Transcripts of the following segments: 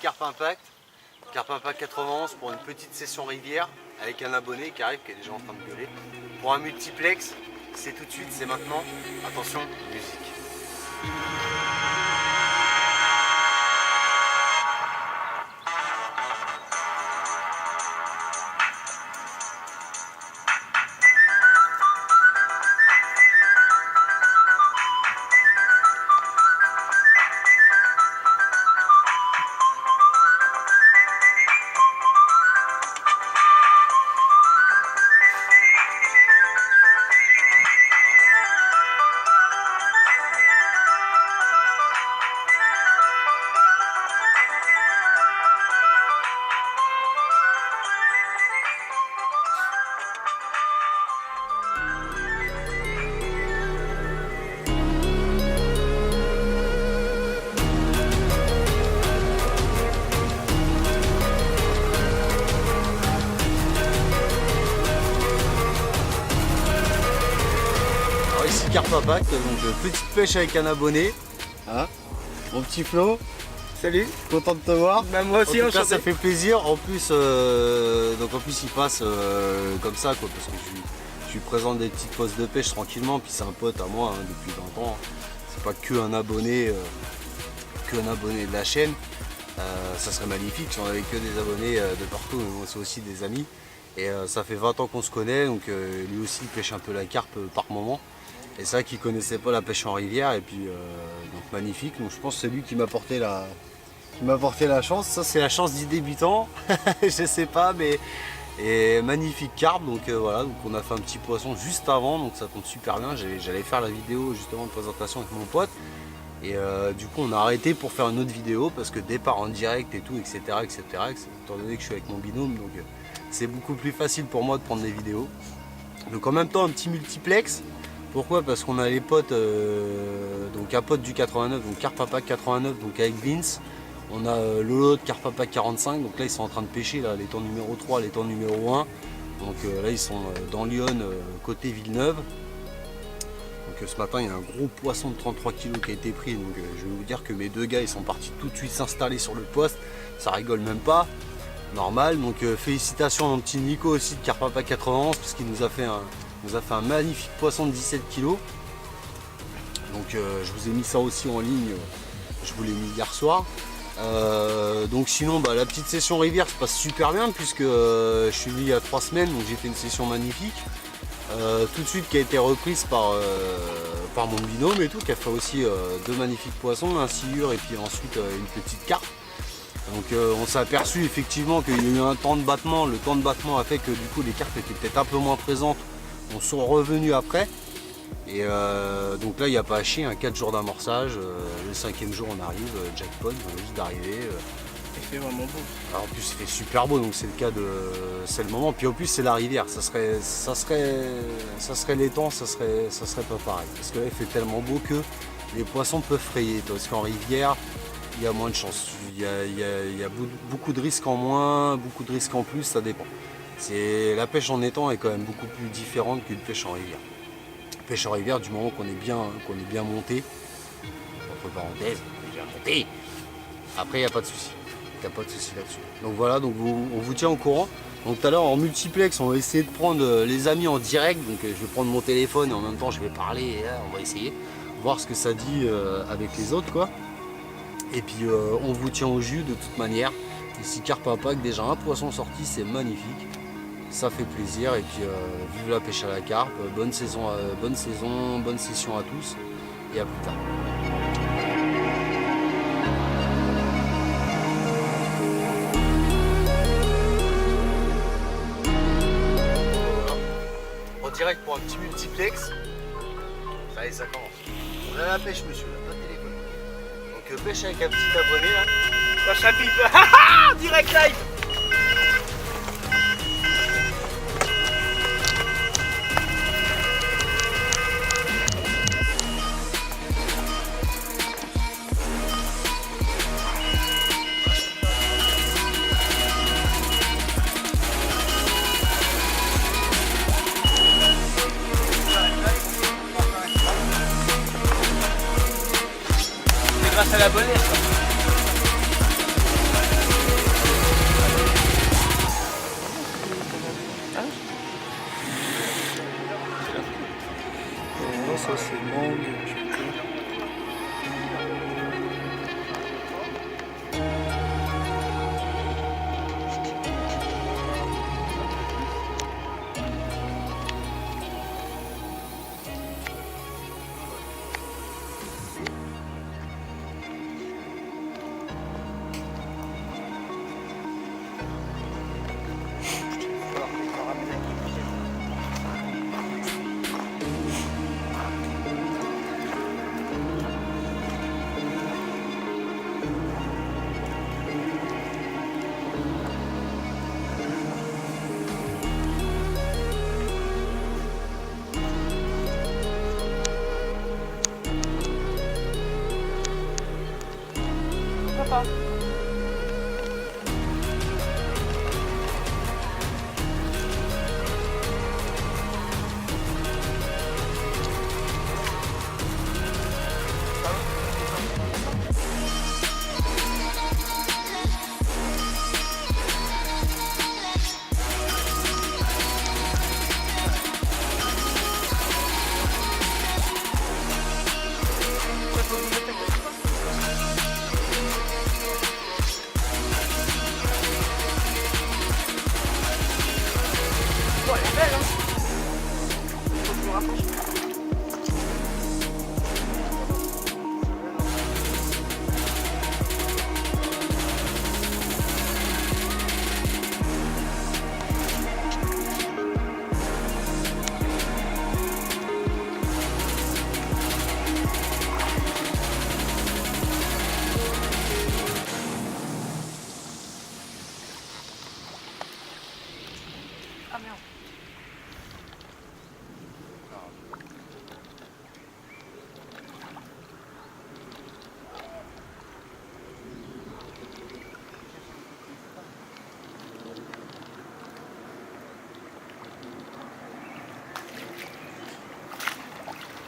Carp Impact. Carp Impact 91 pour une petite session rivière avec un abonné qui arrive, qui est déjà en train de gueuler. Pour un multiplex, c'est tout de suite, c'est maintenant. Attention, musique. Carp Impact, donc petite pêche avec un abonné. Hein, mon petit Flo. Salut. Content de te voir. Bah, moi aussi, en tout cas, ça fait plaisir. En plus, il passe comme ça, quoi, parce que je lui présente des petites postes de pêche tranquillement. Puis c'est un pote à moi hein, depuis 20 ans. C'est pas que un abonné de la chaîne. Ça serait magnifique si on avait que des abonnés de partout. Mais moi, c'est aussi des amis. Et ça fait 20 ans qu'on se connaît, donc lui aussi il pêche un peu la carpe par moment. Et c'est vrai qu'il ne connaissait pas la pêche en rivière, et puis donc magnifique. Donc je pense que c'est lui qui m'a porté la chance. Ça c'est la chance du débutant, je sais pas, mais et magnifique carpe. Donc voilà, donc on a fait un petit poisson juste avant, donc ça tombe super bien. J'allais faire la vidéo justement de présentation avec mon pote. Et du coup on a arrêté pour faire une autre vidéo parce que départ en direct et tout, etc. Étant donné que je suis avec mon binôme, donc c'est beaucoup plus facile pour moi de prendre des vidéos. Donc en même temps un petit multiplex. Pourquoi? Parce qu'on a les potes, donc un pote du 89, donc Carp Impact 89, donc avec Vince. On a l'autre Carp Impact 45, donc là ils sont en train de pêcher là, les temps numéro 3, les temps numéro 1. Donc là ils sont dans Lyon, côté Villeneuve. Donc ce matin il y a un gros poisson de 33 kg qui a été pris, donc je vais vous dire que mes deux gars ils sont partis tout de suite s'installer sur le poste, ça rigole même pas, normal. Donc félicitations à mon petit Nico aussi de Carp Impact 91 parce qu'il nous a fait un magnifique poisson de 17 kg. Donc je vous ai mis ça aussi en ligne, je vous l'ai mis hier soir. Donc sinon la petite session rivière se passe super bien puisque je suis venu il y a 3 semaines, donc j'ai fait une session magnifique. Tout de suite qui a été reprise par mon binôme et tout, qui a fait aussi 2 magnifiques poissons, un sciure et puis ensuite une petite carpe. Donc on s'est aperçu effectivement qu'il y a eu un temps de battement. Le temps de battement a fait que du coup les carpes étaient peut-être un peu moins présentes. On sont revenus après. Et donc là il n'y a pas à chier, 4 jours d'amorçage. Le 5e jour on arrive, jackpot, on vient juste d'arriver. Il fait vraiment beau. Alors, en plus il fait super beau, donc c'est le cas de. C'est le moment. Puis en plus c'est la rivière. Ça serait l'étang, ça serait pas pareil. Parce que là il fait tellement beau que les poissons peuvent frayer. Parce qu'en rivière, il y a moins de chance. Il y a beaucoup de risques en moins, beaucoup de risques en plus, ça dépend. La pêche en étang est quand même beaucoup plus différente qu'une pêche en rivière. La pêche en rivière, du moment qu'on est bien monté, entre parenthèses, bien monté, après il n'y a pas de souci. Il n'y a pas de souci là-dessus. Donc voilà, donc on vous tient au courant. Donc tout à l'heure en multiplex, on va essayer de prendre les amis en direct. Donc je vais prendre mon téléphone et en même temps je vais parler. Et là, on va essayer, voir ce que ça dit avec les autres, quoi. Et puis on vous tient au jus de toute manière. Ici Carp Impact, déjà un poisson sorti, c'est magnifique. Ça fait plaisir. Et puis vive la pêche à la carpe. Bonne session à tous. Et à plus tard. En direct pour un petit multiplex. Ça y est, ça commence. On a la pêche, monsieur, pas de téléphone. Donc pêche avec un petit abonné là. Ça chapitre. Direct live. C'est grâce à l'abonné ça. Ah merde.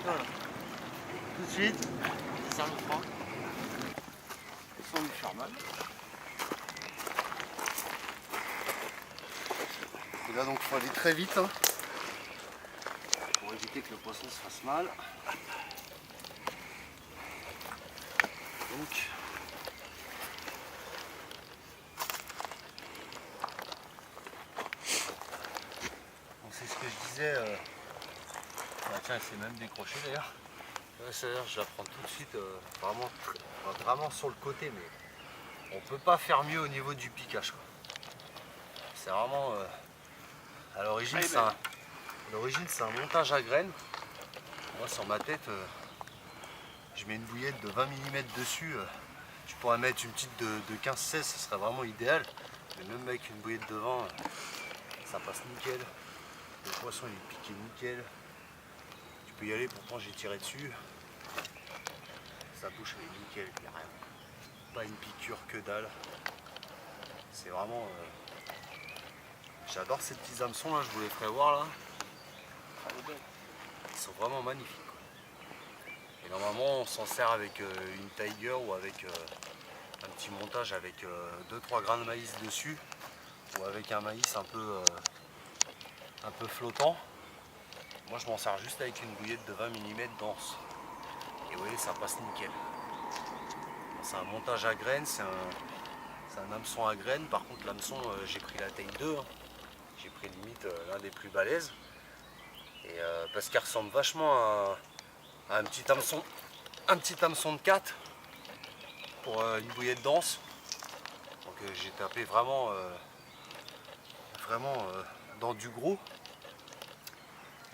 Voilà. Tout de suite, ça me prend. Sans lui faire mal. Et là donc il faut aller très vite hein, pour éviter que le poisson se fasse mal. Donc c'est ce que je disais. Ah, tiens, elle s'est même décrochée d'ailleurs. C'est-à-dire je la prends tout de suite vraiment sur le côté, mais on peut pas faire mieux au niveau du piquage, quoi. C'est vraiment à l'origine c'est un montage à graines. Moi sur ma tête je mets une bouillette de 20 mm dessus. Je pourrais mettre une petite de 15-16, ce serait vraiment idéal. Mais même avec une bouillette de 20, ça passe nickel. Le poisson il est piqué nickel. Tu peux y aller, pourtant j'ai tiré dessus. Sa bouche elle est nickel, il n'y a rien. Pas une piqûre que dalle. C'est vraiment... J'adore ces petits hameçons là, je vous les ferai voir là. Ils sont vraiment magnifiques, quoi. Et normalement on s'en sert avec une Tiger ou avec un petit montage avec 2-3 grains de maïs dessus. Ou avec un maïs un peu flottant. Moi je m'en sers juste avec une bouillette de 20 mm dense. Et vous voyez ça passe nickel. C'est un montage à graines, c'est un hameçon à graines. Par contre l'hameçon j'ai pris la taille 2. Hein. J'ai pris limite l'un des plus balèzes. Et parce qu'il ressemble vachement à un petit hameçon de 4 pour une bouillette dense. Donc j'ai tapé vraiment dans du gros.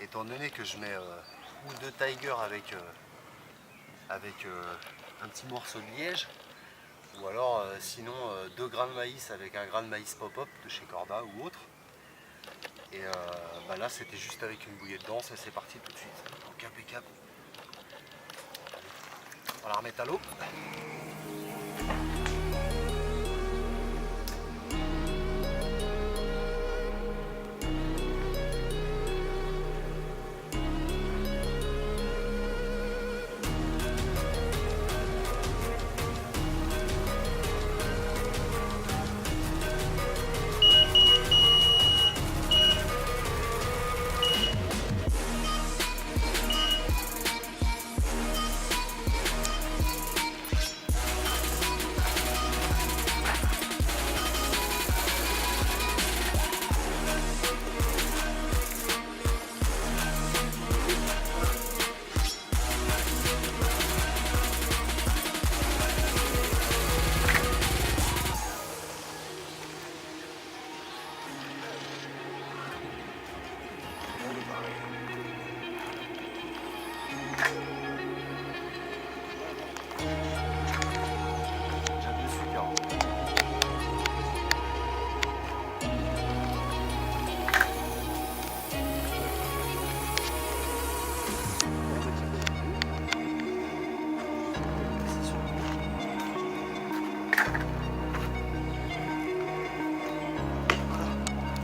Étant donné que je mets ou 2 Tiger avec un petit morceau de liège, ou alors sinon 2 grains de maïs avec un grain de maïs pop-up de chez Corda ou autre. Et là c'était juste avec une bouillette dense et c'est parti tout de suite. Donc impeccable. Allez, on va la remettre à l'eau.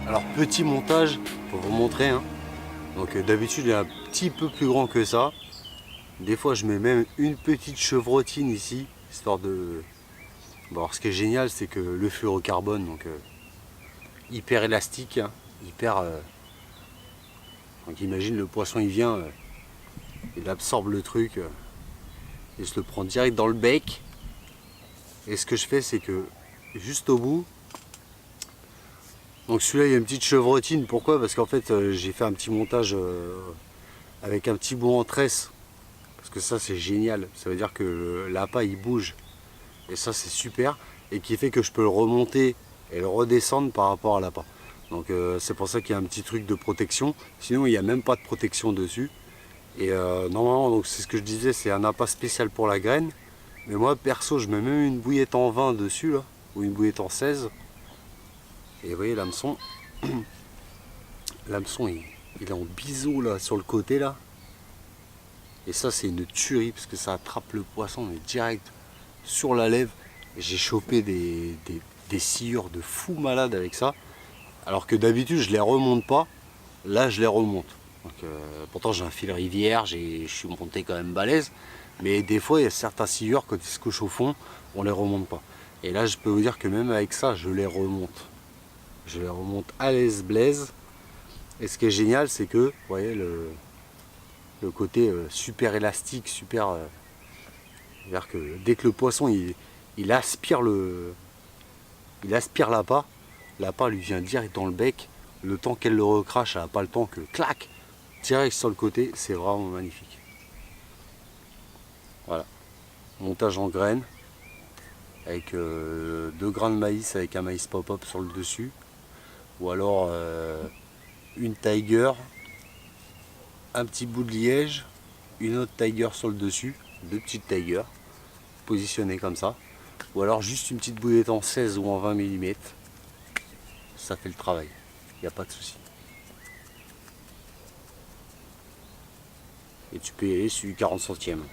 Alors petit montage pour vous montrer hein. Donc d'habitude il est un petit peu plus grand que ça. Des fois je mets même une petite chevrotine ici, histoire de... Bon, alors ce qui est génial c'est que le fluorocarbone, donc hyper élastique, hein, hyper... Donc imagine le poisson il vient, il absorbe le truc et se le prend direct dans le bec. Et ce que je fais c'est que juste au bout, donc celui-là il y a une petite chevrotine, pourquoi? Parce qu'en fait j'ai fait un petit montage avec un petit bout en tresse, parce que ça c'est génial, ça veut dire que l'appât il bouge, et ça c'est super, et qui fait que je peux le remonter et le redescendre par rapport à l'appât. Donc c'est pour ça qu'il y a un petit truc de protection, sinon il n'y a même pas de protection dessus. Et normalement, donc c'est ce que je disais, c'est un appât spécial pour la graine, mais moi perso je mets même une bouillette en 20 dessus là, ou une bouillette en 16. Et vous voyez l'hameçon, l'hameçon il est en biseau là sur le côté là. Et ça c'est une tuerie parce que ça attrape le poisson mais direct sur la lèvre. J'ai chopé des sciures de fou malade avec ça. Alors que d'habitude je les remonte pas. Là je les remonte. Donc, pourtant j'ai un fil rivière, je suis monté quand même balèze. Mais des fois il y a certains sciures quand ils se couchent au fond, on les remonte pas. Et là je peux vous dire que même avec ça je les remonte. Je les remonte à l'aise blaise. Et ce qui est génial c'est que, vous voyez le côté super élastique, super... c'est-à-dire que dès que le poisson il aspire l'appât lui vient direct dans le bec. Le temps qu'elle le recrache, elle n'a pas le temps que clac, direct sur le côté, c'est vraiment magnifique. Voilà, montage en graines avec 2 grains de maïs avec un maïs pop-up sur le dessus, ou alors une tiger, un petit bout de liège, une autre tiger sur le dessus, 2 petites tigers positionnées comme ça, ou alors juste une petite bouillette en 16 ou en 20 mm, ça fait le travail, il n'y a pas de souci. Et tu peux y aller sur du 40 centièmes.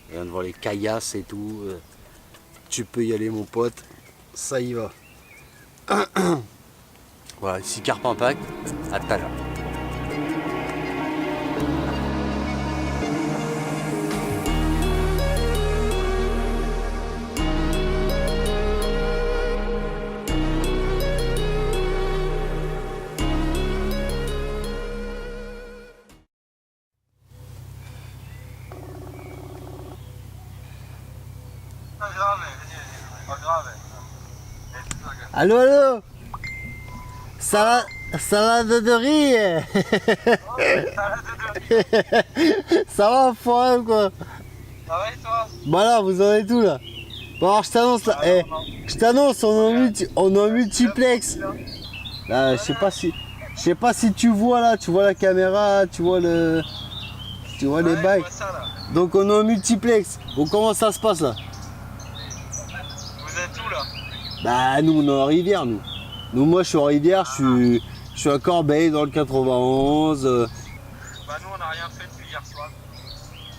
Je viens de voir les caillasses et tout, tu peux y aller mon pote, ça y va. Voilà, ici Carpe Impact, à tout à l'heure. Allô, allô. Salade de riz. Ça va, foiré ou quoi? Ça va et toi? Bah là, vous en êtes tout là. Bon alors je t'annonce là, je t'annonce, on est en multiplex. Là, je sais pas si tu vois là, tu vois la caméra, tu vois les bails. Donc on est en multiplex. Bon, comment ça se passe là? Vous êtes où là? Bah nous on est en rivière nous. Moi je suis en rivière, je suis à Corbeil dans le 91. Bah nous on n'a rien fait depuis hier soir.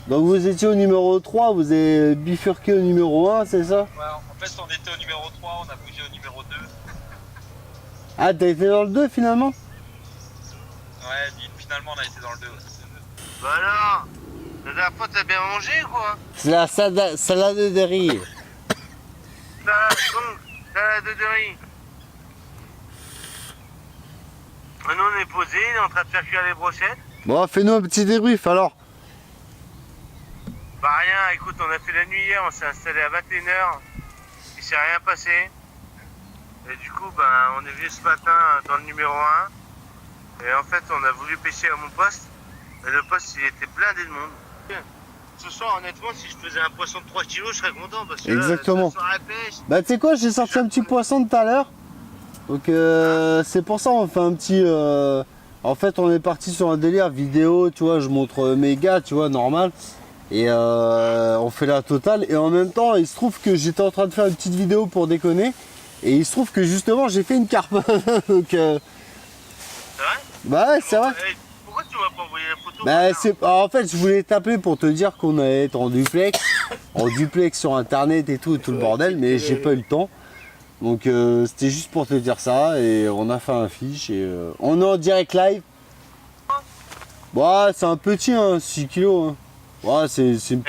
Donc vous étiez au numéro 3, vous avez bifurqué au numéro 1, c'est ça? Ouais, en fait on était au numéro 3, on a bougé au numéro 2. Ah, t'as été dans le 2 finalement? Ouais, finalement on a été dans le 2. Bah alors, la dernière fois t'as bien mangé ou quoi? C'est la salade de riz. Salade de riz. Nous on est posé, on est en train de faire cuire les brochettes. Bon, fais-nous un petit débrief alors. Bah rien, écoute, on a fait la nuit hier, on s'est installé à 21h. Il s'est rien passé. Et du coup, on est venu ce matin dans le numéro 1. Et en fait, on a voulu pêcher à mon poste. Et le poste, il était blindé de monde. Ce soir, honnêtement, si je faisais un poisson de 3 kg, je serais content. Parce que exactement. là, ce soir, la pêche. Bah tu sais quoi, j'ai sorti un petit poisson tout à l'heure. Donc c'est pour ça on fait un petit... En fait on est parti sur un délire vidéo, tu vois, je montre mes gars, tu vois, normal. Et on fait la totale. Et en même temps, il se trouve que j'étais en train de faire une petite vidéo pour déconner. Et il se trouve que justement j'ai fait une carpe. Donc C'est vrai? bah ouais, c'est vrai. Pourquoi tu m'as pas envoyé la photo? Bah, en fait, je voulais t'appeler pour te dire qu'on allait être en duplex sur internet et tout le bordel, mais j'ai pas eu le temps. Donc c'était juste pour te dire ça et on a fait un fiche et on est en direct live. Ouais, c'est un petit, hein, 6 kilos. Hein. Ouais, c'est une